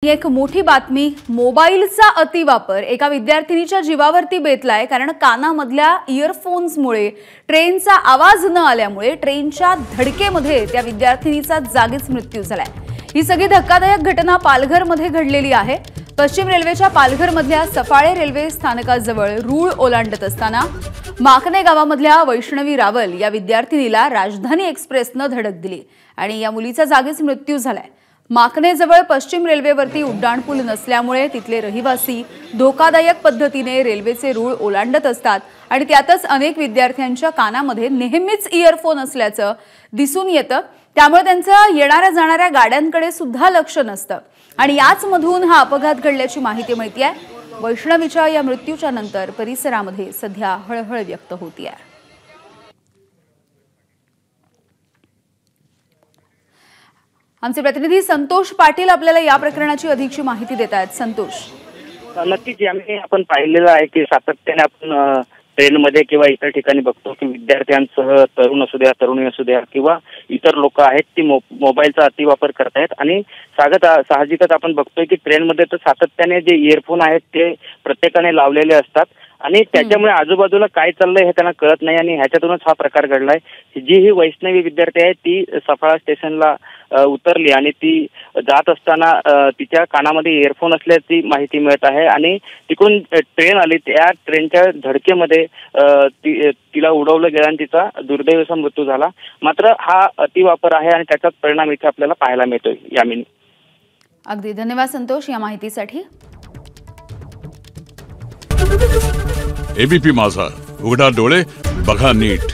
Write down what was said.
एक मोठी बातमी, मोबाईलचा अतिवापर एका विद्यार्थिनीच्या जीवावरती बेतलाय। कारण कानामधल्या इयरफोन्समुळे ट्रेनचा आवाज न आल्यामुळे ट्रेनच्या धडकेमध्ये त्या विद्यार्थिनीचा जागीच मृत्यू झालाय। ही सगळी धक्कादायक घटना पालघरमध्ये घडलेली आहे। पश्चिम रेल्वेच्या पालघरमधल्या सफाळे रेल्वे स्थानकाजवळ रूळ ओलांडत असताना माकणे गावामधल्या वैष्णवी रावल या विद्यार्थिनीला राजधानी एक्सप्रेसनं धडक दिली आणि या मुलीचा जागीच मृत्यू झालाय। माकणेजवळ पश्चिम रेल्वेवरती उड्डाणपूल नसल्यामुळे तिथले रहिवासी धोकादायक पद्धतीने रेल्वेचे रूळ ओलांडत असतात आणि त्यातच अनेक विद्यार्थ्यांच्या कानामध्ये नेहमीच इयरफोन असल्याचं दिसून येतं। त्यामुळे त्यांचं येणाऱ्या जाणाऱ्या गाड्यांकडे सुद्धा लक्ष नसतं आणि याच मधून हा अपघात घडल्याची माहिती मिळतेय। वैष्णवीच्या या मृत्यूच्या नंतर परिसरामध्ये सध्या हळहळ व्यक्त होतीये। आमचे प्रतिनिधी संतोष पाटील आपल्याला या प्रकरणाची अधिकची माहिती देत आहेत। संतोष, नक्कीच आपण पाहिलेलं आहे की सातत्याने आपण ट्रेनमध्ये किंवा इतर ठिकाणी बघतो की विद्यार्थ्यांसह तरुण असू द्या, तरुणी असू द्या किंवा इतर लोक आहेत ती मोबाईलचा अतिवापर करतायत आणि साहजिकच आपण बघतोय की ट्रेनमध्ये तर सातत्याने जे इयरफोन आहेत ते प्रत्येकाने लावलेले असतात आणि त्याच्यामुळे आजूबाजूला काय चाललंय हे त्यांना कळत नाही आणि ह्याच्यातूनच हा प्रकार घडलाय। जी ही वैष्णवी विद्यार्थी आहे ती सफाळा स्टेशनला उतरली आणि ती जात असताना तिच्या कानामध्ये इयरफोन असल्याची माहिती मिळत आहे आणि तिकडून ट्रेन आली। त्या ट्रेनच्या धडकेमध्ये तिला उडवलं गेलं आणि तिचा दुर्दैवी असा मृत्यू झाला। मात्र हा अतिवापर आहे आणि त्याचाच परिणाम इथे आपल्याला पाहायला मिळतोय। यामिनी, अगदी धन्यवाद संतोष या माहितीसाठी। एबीपी माझा, उघडा डोळे बघा नीट।